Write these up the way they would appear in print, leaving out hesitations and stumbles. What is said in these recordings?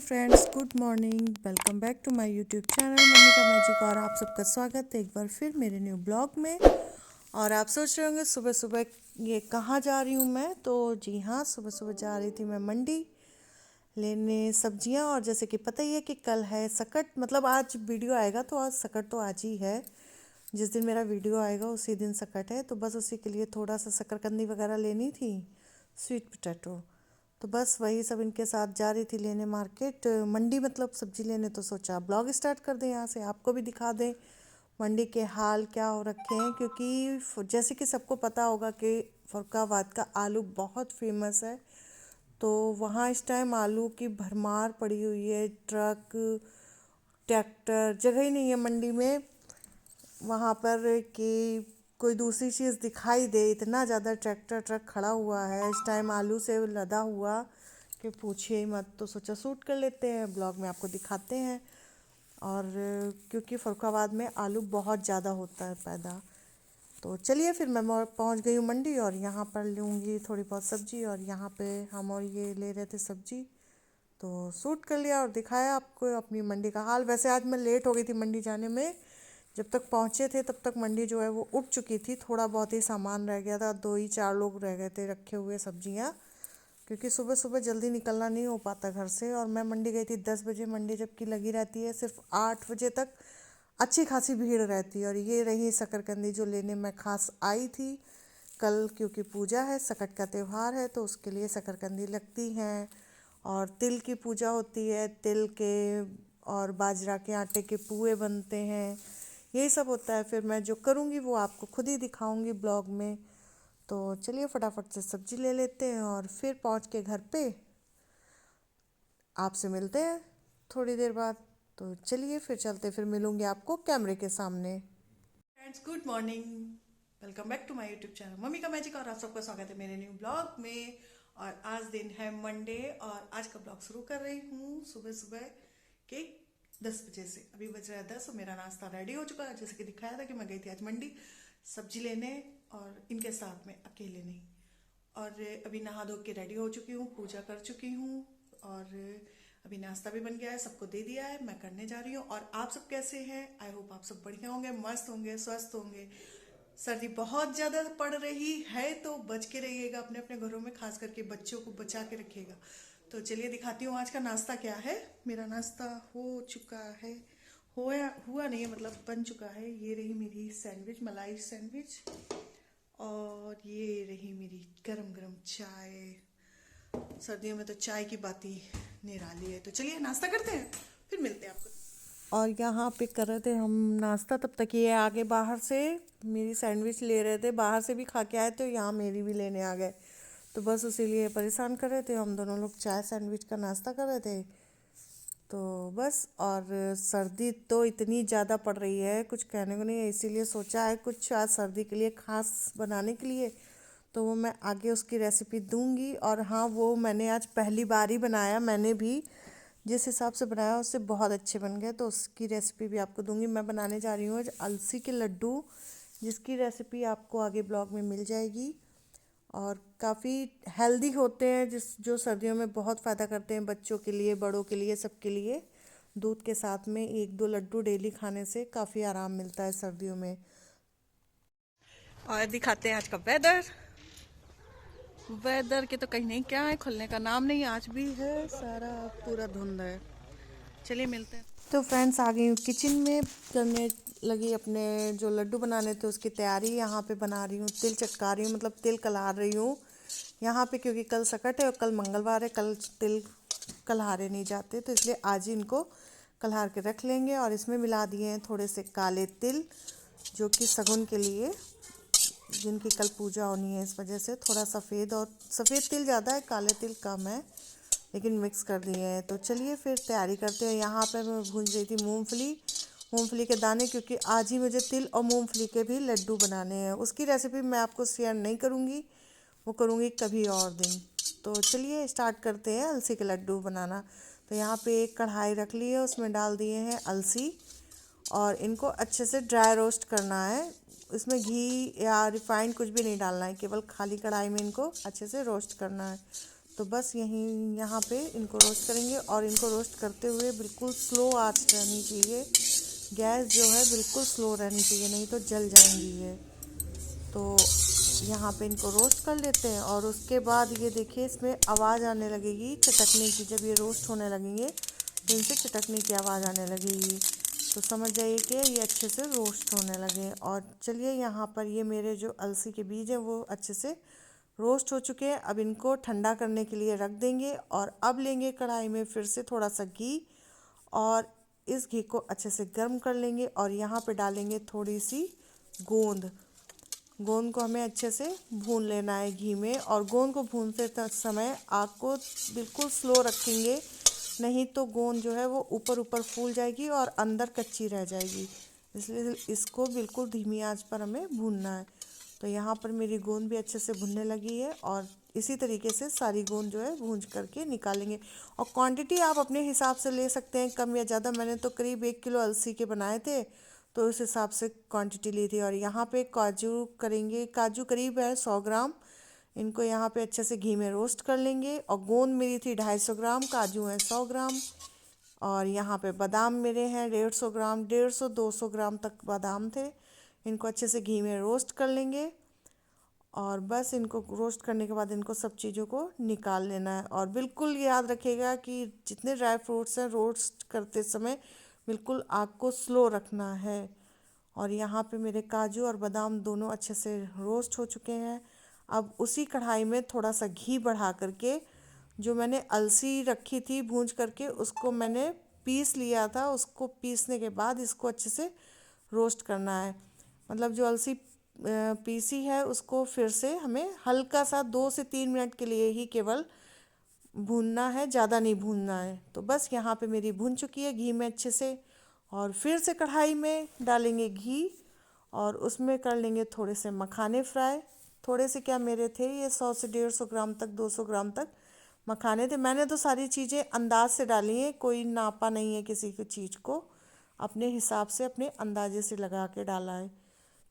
Friends, good morning. Welcome back to my YouTube channel mummy का magic. और आप सबका स्वागत है एक बार फिर मेरे न्यू ब्लॉग में। और आप सोच रहे होंगे सुबह सुबह ये कहाँ जा रही हूँ मैं। तो जी हाँ, सुबह सुबह जा रही थी मैं मंडी लेने सब्जियाँ। और जैसे कि पता ही है कि कल है सकट, मतलब आज वीडियो आएगा तो आज सकट तो आज ही है। जिस दिन मेरा वीडियो आएगा उसी दिन सकट है। तो बस उसी के लिए थोड़ा सा शकरकंदी वगैरह लेनी थी, स्वीट पोटैटो। तो बस वही सब इनके साथ जा रही थी लेने मार्केट, मंडी मतलब सब्जी लेने। तो सोचा ब्लॉग स्टार्ट कर दें, यहाँ से आपको भी दिखा दें मंडी के हाल क्या हो रखे हैं। क्योंकि जैसे कि सबको पता होगा कि फरुखाबाद का आलू बहुत फेमस है। तो वहाँ इस टाइम आलू की भरमार पड़ी हुई है। ट्रक, ट्रैक्टर, जगह ही नहीं है मंडी में वहाँ पर कि कोई दूसरी चीज़ दिखाई दे। इतना ज़्यादा ट्रैक्टर ट्रक खड़ा हुआ है इस टाइम आलू से लदा हुआ कि पूछिए ही मत। तो सोचा शूट कर लेते हैं, ब्लॉग में आपको दिखाते हैं। और क्योंकि फरुखाबाद में आलू बहुत ज़्यादा होता है पैदा। तो चलिए फिर मैं पहुँच गई हूँ मंडी और यहाँ पर लूँगी थोड़ी बहुत सब्ज़ी। और यहाँ पे हम और ये ले रहे थे सब्ज़ी, तो शूट कर लिया और दिखाया आपको अपनी मंडी का हाल। वैसे आज मैं लेट हो गई थी मंडी जाने में। जब तक पहुँचे थे तब तक मंडी जो है वो उठ चुकी थी। थोड़ा बहुत ही सामान रह गया था, 2 ही 4 लोग रह गए थे रखे हुए सब्जियाँ। क्योंकि सुबह सुबह जल्दी निकलना नहीं हो पाता घर से। और मैं मंडी गई थी 10 बजे, मंडी जबकि लगी रहती है सिर्फ 8 बजे तक अच्छी खासी भीड़ रहती है। और ये रही शकरकंदी जो लेने मैं खास आई थी कल, क्योंकि पूजा है, सकट का त्यौहार है तो उसके लिए शकरकंदी लगती हैं। और तिल की पूजा होती है, तिल के और बाजरा के आटे के पुए बनते हैं, यही सब होता है। फिर मैं जो करूँगी वो आपको खुद ही दिखाऊंगी ब्लॉग में। तो चलिए फटाफट से सब्जी ले लेते हैं और फिर पहुँच के घर पे आपसे मिलते हैं थोड़ी देर बाद। तो चलिए फिर चलते, फिर मिलूंगी आपको कैमरे के सामने। Friends, good morning. Welcome back to my YouTube channel mummy का मैजिक। और आप सबका स्वागत है मेरे न्यू ब्लॉग में। और आज दिन है मंडे और आज का ब्लॉग शुरू कर रही हूँ सुबह सुबह के 10 बजे से। अभी बज रहा है 10 और मेरा नाश्ता रेडी हो चुका है। जैसे कि दिखाया था कि मैं गई थी आज मंडी सब्जी लेने, और इनके साथ में अकेले नहीं। और अभी नहा धो के रेडी हो चुकी हूँ, पूजा कर चुकी हूँ। और अभी नाश्ता भी बन गया है, सबको दे दिया है, मैं करने जा रही हूँ। और आप सब कैसे हैं? आई होप आप सब बढ़िया होंगे, मस्त होंगे, स्वस्थ होंगे। सर्दी बहुत ज़्यादा पड़ रही है तो बच के रहिएगा अपने अपने घरों में, खास करके बच्चों को बचा के रखिएगा। तो चलिए दिखाती हूँ आज का नाश्ता क्या है। मेरा नाश्ता हो चुका है, होया हुआ नहीं है, मतलब बन चुका है। ये रही मेरी सैंडविच, मलाई सैंडविच। और ये रही मेरी गरम गरम चाय। सर्दियों में तो चाय की बात ही निराली है। तो चलिए नाश्ता करते हैं, फिर मिलते हैं आपको। और यहाँ पे कर रहे थे हम नाश्ता, तब तक ये आगे बाहर से मेरी सैंडविच ले रहे थे। बाहर से भी खा के आए तो यहाँ मेरी भी लेने आ गए। तो बस उसी लिए परेशान कर रहे थे। हम दोनों लोग चाय सैंडविच का नाश्ता कर रहे थे। तो बस, और सर्दी तो इतनी ज़्यादा पड़ रही है कुछ कहने को नहीं है। इसीलिए सोचा है कुछ आज सर्दी के लिए खास बनाने के लिए, तो वो मैं आगे उसकी रेसिपी दूंगी। और हाँ, वो मैंने आज पहली बार ही बनाया, मैंने भी जिस हिसाब से बनाया उससे बहुत अच्छे बन गए। तो उसकी रेसिपी भी आपको दूंगी। मैं बनाने जा रही हूँ आज अलसी के लड्डू, जिसकी रेसिपी आपको आगे ब्लॉग में मिल जाएगी। और काफ़ी हेल्दी होते हैं, जो सर्दियों में बहुत फ़ायदा करते हैं, बच्चों के लिए, बड़ों के लिए, सबके लिए। दूध के साथ में 1-2 लड्डू डेली खाने से काफ़ी आराम मिलता है सर्दियों में। और दिखाते हैं आज का वेदर। वेदर के तो कहीं नहीं क्या है, खुलने का नाम नहीं, आज भी है सारा पूरा धुंध है। चलिए मिलते हैं। तो फ्रेंड्स, आ गई हूँ किचन में, करने लगी अपने जो लड्डू बनाने थे उसकी तैयारी। यहाँ पे बना रही हूँ, तिल चटका रही हूँ, मतलब तिल कलहार रही हूँ यहाँ पे। क्योंकि कल सकट है और कल मंगलवार है, कल तिल कलहारे नहीं जाते, तो इसलिए आज ही इनको कलहार के रख लेंगे। और इसमें मिला दिए हैं थोड़े से काले तिल, जो कि सगुन के लिए, जिनकी कल पूजा होनी है, इस वजह से थोड़ा सफ़ेद, और सफ़ेद तिल ज़्यादा है, काले तिल कम है, लेकिन मिक्स कर दिए हैं। तो चलिए फिर तैयारी करते हैं। यहाँ पे मैं भूंज रही थी मूंगफली के दाने, क्योंकि आज ही मुझे तिल और मूंगफली के भी लड्डू बनाने हैं। उसकी रेसिपी मैं आपको शेयर नहीं करूँगी, वो करूँगी कभी और दिन। तो चलिए स्टार्ट करते हैं अलसी के लड्डू बनाना। तो यहाँ पे एक कढ़ाई रख ली है, उसमें डाल दिए हैं अलसी, और इनको अच्छे से ड्राई रोस्ट करना है। इसमें घी या रिफाइंड कुछ भी नहीं डालना है, केवल खाली कढ़ाई में इनको अच्छे से रोस्ट करना है। तो बस यहीं यहाँ पे इनको रोस्ट करेंगे और इनको रोस्ट करते हुए बिल्कुल स्लो आंच रहनी चाहिए। गैस जो है बिल्कुल स्लो रहनी चाहिए, नहीं तो जल जाएंगी ये। तो यहाँ पे इनको रोस्ट कर लेते हैं और उसके बाद ये देखिए इसमें आवाज़ आने लगेगी चटकने की। जब ये रोस्ट होने लगेंगे तो इनसे चटकने की आवाज़ आने लगेगी, तो समझ जाइए कि ये अच्छे से रोस्ट होने लगे। और चलिए यहाँ पर ये मेरे जो अलसी के बीज हैं वो अच्छे से रोस्ट हो चुके हैं। अब इनको ठंडा करने के लिए रख देंगे और अब लेंगे कढ़ाई में फिर से थोड़ा सा घी और इस घी को अच्छे से गर्म कर लेंगे और यहाँ पे डालेंगे थोड़ी सी गोंद। गोंद को हमें अच्छे से भून लेना है घी में, और गोंद को भूनते समय आग को बिल्कुल स्लो रखेंगे, नहीं तो गोंद जो है वो ऊपर ऊपर फूल जाएगी और अंदर कच्ची रह जाएगी। इसलिए इसको बिल्कुल धीमी आंच पर हमें भूनना है। तो यहाँ पर मेरी गोंद भी अच्छे से भुनने लगी है और इसी तरीके से सारी गोंद जो है भूंज करके निकालेंगे। और क्वांटिटी आप अपने हिसाब से ले सकते हैं, कम या ज़्यादा। मैंने तो करीब 1 किलो अलसी के बनाए थे, तो उस हिसाब से क्वांटिटी ली थी। और यहाँ पे काजू करेंगे, काजू करीब है 100 ग्राम। इनको यहाँ पे अच्छे से घी में रोस्ट कर लेंगे। और गोंद मेरी थी 250 ग्राम, काजू हैं 100 ग्राम। और यहाँ पे बादाम मेरे हैं 150 ग्राम, 150-200 ग्राम तक बादाम थे। इनको अच्छे से घी में रोस्ट कर लेंगे और बस इनको रोस्ट करने के बाद इनको सब चीज़ों को निकाल लेना है। और बिल्कुल याद रखिएगा कि जितने ड्राई फ्रूट्स हैं रोस्ट करते समय बिल्कुल आग को स्लो रखना है। और यहाँ पे मेरे काजू और बादाम दोनों अच्छे से रोस्ट हो चुके हैं। अब उसी कढ़ाई में थोड़ा सा घी बढ़ा करके जो मैंने अलसी रखी थी भूंज करके उसको मैंने पीस लिया था, उसको पीसने के बाद इसको अच्छे से रोस्ट करना है। मतलब जो अलसी पीसी है उसको फिर से हमें हल्का सा 2 से 3 मिनट के लिए ही केवल भूनना है, ज़्यादा नहीं भूनना है। तो बस यहाँ पे मेरी भून चुकी है घी में अच्छे से। और फिर से कढ़ाई में डालेंगे घी और उसमें कर लेंगे थोड़े से मखाने फ्राई। थोड़े से क्या, मेरे थे ये 100 से 150 ग्राम तक, 200 ग्राम तक मखाने थे। मैंने तो सारी चीज़ें अंदाज से डाली हैं, कोई नापा नहीं है किसी की चीज़ को, अपने हिसाब से अपने अंदाजे से लगा के डाला है।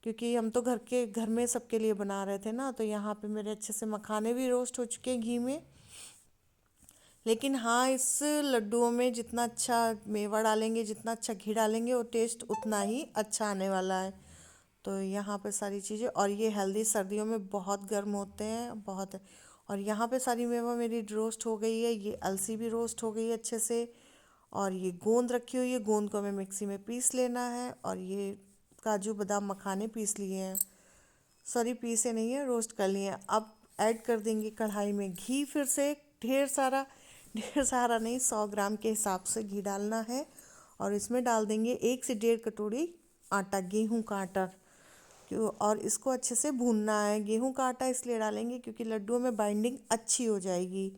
क्योंकि हम तो घर में सबके लिए बना रहे थे ना। तो यहाँ पे मेरे अच्छे से मखाने भी रोस्ट हो चुके हैं घी में। लेकिन हाँ, इस लड्डुओं में जितना अच्छा मेवा डालेंगे, जितना अच्छा घी डालेंगे, वो टेस्ट उतना ही अच्छा आने वाला है। तो यहाँ पे सारी चीज़ें, और ये हेल्दी सर्दियों में बहुत गर्म होते हैं, बहुत। और यहाँ पे सारी मेवा मेरी रोस्ट हो गई है, ये अलसी भी रोस्ट हो गई है अच्छे से। और ये गोंद रखी हुई है, गोंद को हमें मिक्सी में पीस लेना है। और ये काजू बादाम मखाने पीस लिए हैं, सॉरी पीसे नहीं है, रोस्ट कर लिए हैं। अब ऐड कर देंगे कढ़ाई में घी फिर से ढेर सारा। ढेर सारा नहीं, 100 ग्राम के हिसाब से घी डालना है। और इसमें डाल देंगे 1 से 1.5 कटोरी आटा, गेहूं का आटा। क्यों, और इसको अच्छे से भूनना है। गेहूं का आटा इसलिए डालेंगे क्योंकि लड्डुओं में बाइंडिंग अच्छी हो जाएगी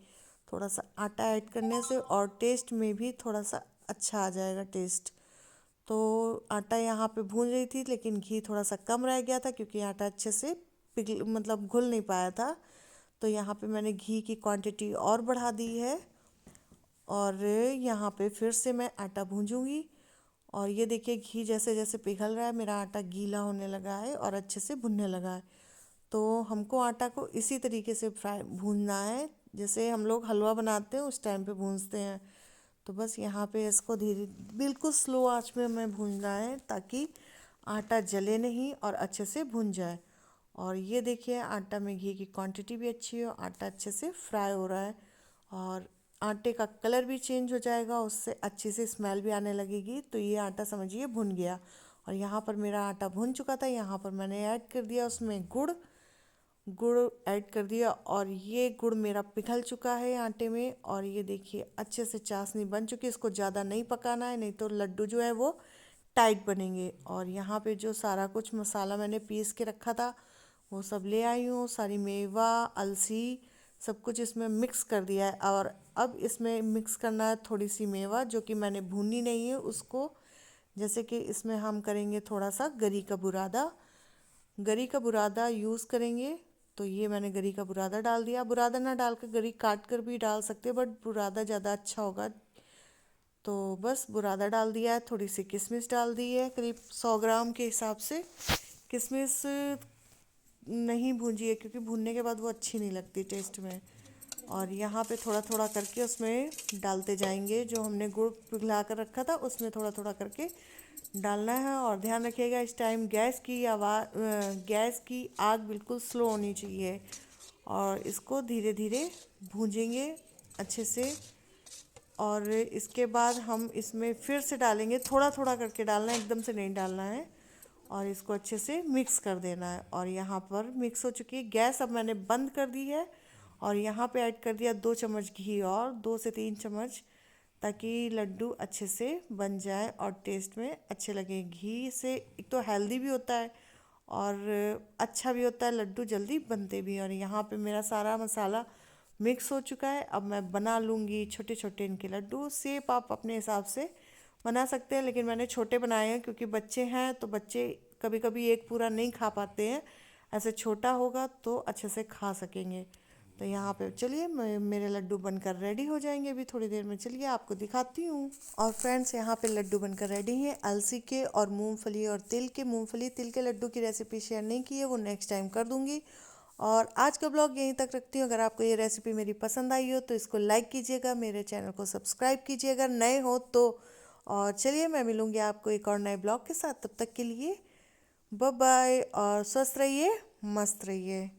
थोड़ा सा आटा ऐड करने से, और टेस्ट में भी थोड़ा सा अच्छा आ जाएगा टेस्ट। तो आटा यहाँ पे भून रही थी, लेकिन घी थोड़ा सा कम रह गया था क्योंकि आटा अच्छे से पिघल मतलब घुल नहीं पाया था। तो यहाँ पे मैंने घी की क्वांटिटी और बढ़ा दी है। और यहाँ पे फिर से मैं आटा भूंजूंगी। और ये देखिए घी जैसे जैसे पिघल रहा है, मेरा आटा गीला होने लगा है और अच्छे से भुनने लगा है। तो हमको आटा को इसी तरीके से फ्राई भूनना है, जैसे हम लोग हलवा बनाते हैं उस टाइम पे भूनते हैं। तो बस यहाँ पे इसको धीरे बिल्कुल स्लो आंच में हमें भूनना है, ताकि आटा जले नहीं और अच्छे से भुन जाए। और ये देखिए आटा में घी की क्वांटिटी भी अच्छी है, आटा अच्छे से फ्राई हो रहा है। और आटे का कलर भी चेंज हो जाएगा, उससे अच्छी सी स्मेल भी आने लगेगी। तो ये आटा समझिए भुन गया। और यहाँ पर मेरा आटा भुन चुका था, यहाँ पर मैंने ऐड कर दिया उसमें गुड़। गुड़ ऐड कर दिया और ये गुड़ मेरा पिघल चुका है आटे में। और ये देखिए अच्छे से चाशनी बन चुकी है, इसको ज़्यादा नहीं पकाना है, नहीं तो लड्डू जो है वो टाइट बनेंगे। और यहाँ पे जो सारा कुछ मसाला मैंने पीस के रखा था वो सब ले आई हूँ, सारी मेवा अलसी सब कुछ इसमें मिक्स कर दिया है। और अब इसमें मिक्स करना है थोड़ी सी मेवा जो कि मैंने भूनी नहीं है उसको। जैसे कि इसमें हम करेंगे थोड़ा सा गरी का बुरादा, गरी का बुरादा यूज़ करेंगे। तो ये मैंने गरी का बुरादा डाल दिया। बुरादा ना डाल कर गरी काट कर भी डाल सकते हैं, बट बुरादा ज़्यादा अच्छा होगा। तो बस बुरादा डाल दिया है, थोड़ी सी किशमिश डाल दी है करीब 100 ग्राम के हिसाब से। किशमिश नहीं भूंजी है क्योंकि भूनने के बाद वो अच्छी नहीं लगती टेस्ट में। और यहाँ पे थोड़ा थोड़ा करके उसमें डालते जाएंगे। जो हमने गुड़ पिघला कर रखा था उसमें थोड़ा थोड़ा करके डालना है। और ध्यान रखिएगा इस टाइम गैस की आग बिल्कुल स्लो होनी चाहिए और इसको धीरे धीरे भूंजेंगे अच्छे से। और इसके बाद हम इसमें फिर से डालेंगे, थोड़ा थोड़ा करके डालना है, एकदम से नहीं डालना है। और इसको अच्छे से मिक्स कर देना है। और यहाँ पर मिक्स हो चुकी है, गैस अब मैंने बंद कर दी है। और यहाँ पे ऐड कर दिया 2 चम्मच घी, और 2 से 3 चम्मच, ताकि लड्डू अच्छे से बन जाए और टेस्ट में अच्छे लगे। घी से एक तो हेल्दी भी होता है और अच्छा भी होता है, लड्डू जल्दी बनते भी। और यहाँ पे मेरा सारा मसाला मिक्स हो चुका है। अब मैं बना लूँगी छोटे छोटे इनके लड्डू। शेप आप अपने हिसाब से बना सकते हैं, लेकिन मैंने छोटे बनाए हैं क्योंकि बच्चे हैं तो बच्चे कभी कभी एक पूरा नहीं खा पाते हैं। ऐसे छोटा होगा तो अच्छे से खा सकेंगे। तो यहाँ पे चलिए मेरे लड्डू बनकर रेडी हो जाएंगे अभी थोड़ी देर में। चलिए आपको दिखाती हूँ। और फ्रेंड्स यहाँ पे लड्डू बनकर रेडी हैं अलसी के और मूंगफली और तिल के। मूंगफली तिल के लड्डू की रेसिपी शेयर नहीं की है, वो नेक्स्ट टाइम कर दूँगी। और आज का ब्लॉग यहीं तक रखती हूँ। अगर आपको ये रेसिपी मेरी पसंद आई हो तो इसको लाइक कीजिएगा, मेरे चैनल को सब्सक्राइब कीजिए अगर नए हो तो। और चलिए मैं मिलूँगी आपको एक और नए ब्लॉग के साथ। तब तक के लिए बाय बाय और स्वस्थ रहिए, मस्त रहिए।